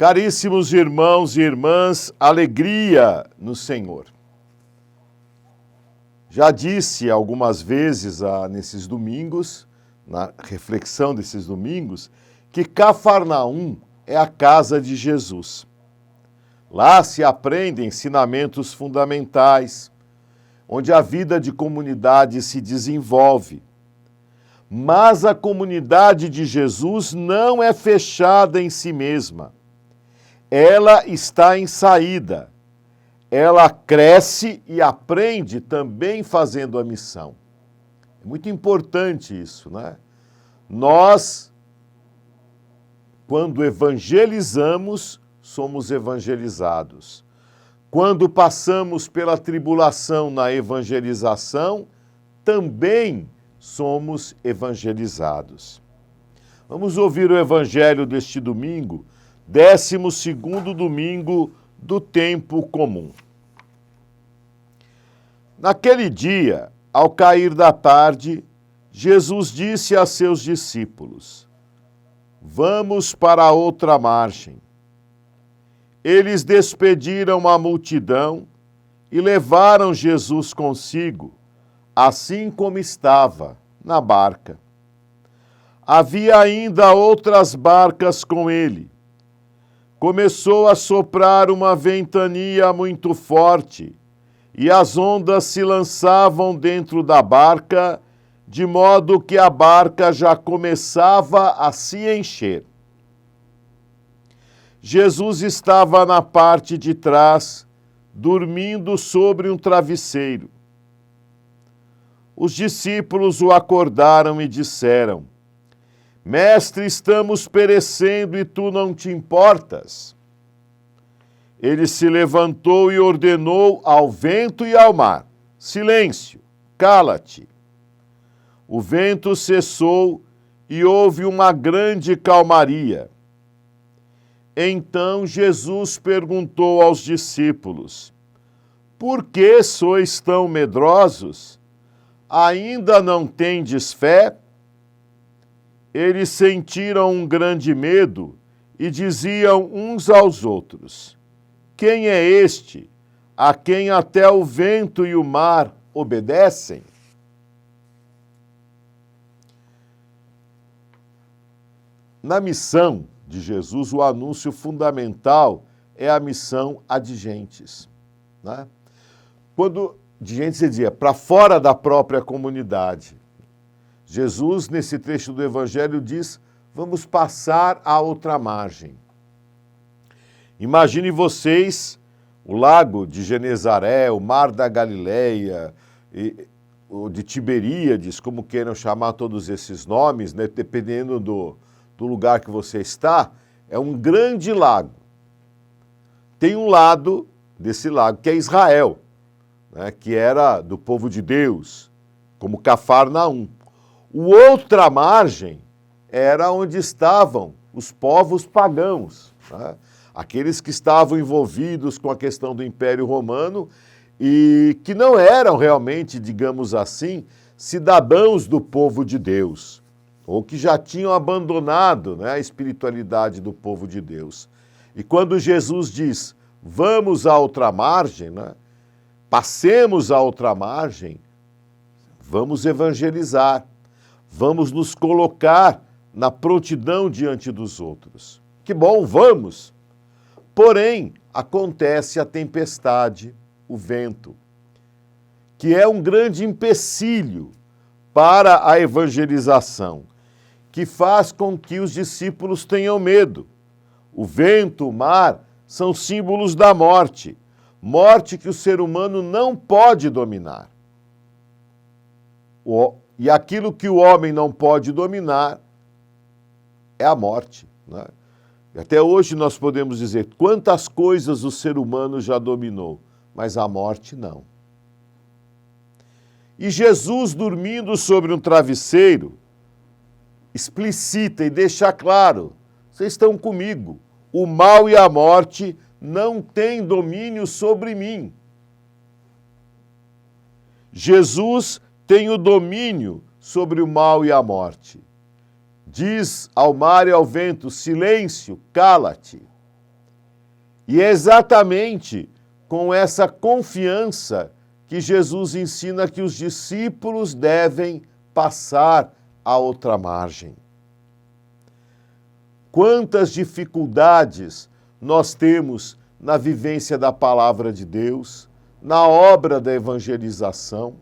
Caríssimos irmãos e irmãs, alegria no Senhor. Já disse algumas vezes nesses domingos, na reflexão desses domingos, que Cafarnaum é a casa de Jesus. Lá se aprendem ensinamentos fundamentais, onde a vida de comunidade se desenvolve. Mas a comunidade de Jesus não é fechada em si mesma. Ela está em saída. Ela cresce e aprende também fazendo a missão. É muito importante isso, né? Nós, quando evangelizamos, somos evangelizados. Quando passamos pela tribulação na evangelização, também somos evangelizados. Vamos ouvir o evangelho deste domingo, 12º domingo do tempo comum. Naquele dia, ao cair da tarde, Jesus disse a seus discípulos: "Vamos para a outra margem." Eles despediram a multidão e levaram Jesus consigo, assim como estava, na barca. Havia ainda outras barcas com ele. Começou a soprar uma ventania muito forte, e as ondas se lançavam dentro da barca, de modo que a barca já começava a se encher. Jesus estava na parte de trás, dormindo sobre um travesseiro. Os discípulos o acordaram e disseram: "Mestre, estamos perecendo e tu não te importas?" Ele se levantou e ordenou ao vento e ao mar: "Silêncio, cala-te." O vento cessou e houve uma grande calmaria. Então Jesus perguntou aos discípulos: "Por que sois tão medrosos? Ainda não tendes fé?" Eles sentiram um grande medo e diziam uns aos outros: "Quem é este, a quem até o vento e o mar obedecem?" Na missão de Jesus, o anúncio fundamental é a missão adigentes, né? Quando digentes, se dizia, para fora da própria comunidade. Jesus, nesse trecho do Evangelho, diz: vamos passar à outra margem. Imagine vocês o lago de Genezaré, o mar da Galileia, o de Tiberíades, como queiram chamar todos esses nomes, né, dependendo do lugar que você está, é um grande lago. Tem um lado desse lago que é Israel, né, que era do povo de Deus, como Cafarnaum. O outra margem era onde estavam os povos pagãos, né? Aqueles que estavam envolvidos com a questão do Império Romano e que não eram realmente, digamos assim, cidadãos do povo de Deus, ou que já tinham abandonado, né, a espiritualidade do povo de Deus. E quando Jesus diz: vamos à outra margem, né, passemos à outra margem, vamos evangelizar. Vamos nos colocar na prontidão diante dos outros. Que bom, vamos! Porém, acontece a tempestade, o vento, que é um grande empecilho para a evangelização, que faz com que os discípulos tenham medo. O vento, o mar, são símbolos da morte, morte que o ser humano não pode dominar. E aquilo que o homem não pode dominar é a morte, né? E até hoje nós podemos dizer quantas coisas o ser humano já dominou, mas a morte não. E Jesus, dormindo sobre um travesseiro, explicita e deixa claro: vocês estão comigo, o mal e a morte não têm domínio sobre mim. Jesus tem o domínio sobre o mal e a morte. Diz ao mar e ao vento: silêncio, cala-te. E é exatamente com essa confiança que Jesus ensina que os discípulos devem passar à outra margem. Quantas dificuldades nós temos na vivência da palavra de Deus, na obra da evangelização,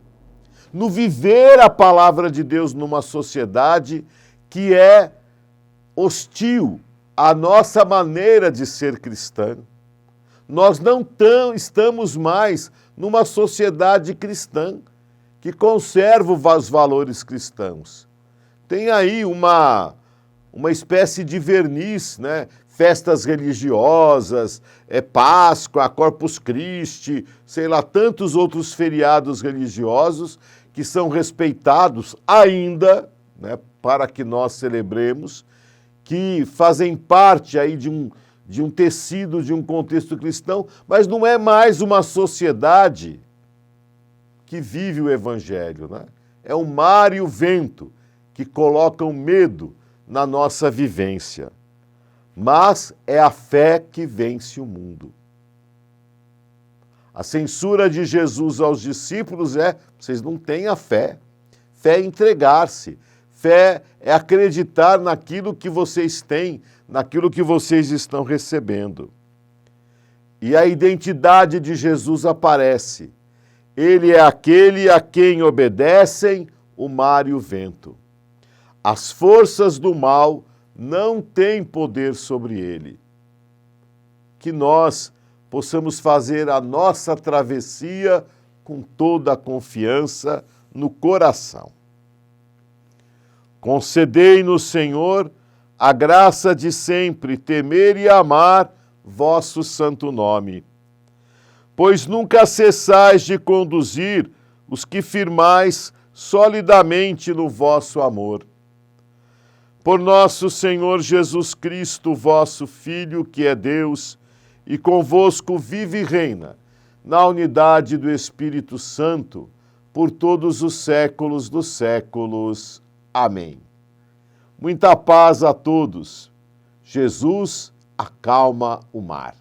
no viver a palavra de Deus numa sociedade que é hostil à nossa maneira de ser cristã. Nós não estamos mais numa sociedade cristã que conserva os valores cristãos. Tem aí uma espécie de verniz, né? Festas religiosas, Páscoa, Corpus Christi, sei lá, tantos outros feriados religiosos que são respeitados ainda, né, para que nós celebremos, que fazem parte aí de um tecido, de um contexto cristão, mas não é mais uma sociedade que vive o Evangelho, né? É o mar e o vento que colocam medo na nossa vivência. Mas é a fé que vence o mundo. A censura de Jesus aos discípulos é: vocês não têm a fé. Fé é entregar-se. Fé é acreditar naquilo que vocês têm, naquilo que vocês estão recebendo. E a identidade de Jesus aparece. Ele é aquele a quem obedecem o mar e o vento. As forças do mal não têm poder sobre ele. Que nós possamos fazer a nossa travessia com toda a confiança no coração. Concedei-nos, Senhor, a graça de sempre temer e amar vosso santo nome, pois nunca cessais de conduzir os que firmais solidamente no vosso amor. Por nosso Senhor Jesus Cristo, vosso Filho, que é Deus, e convosco vive e reina, na unidade do Espírito Santo, por todos os séculos dos séculos. Amém. Muita paz a todos. Jesus acalma o mar.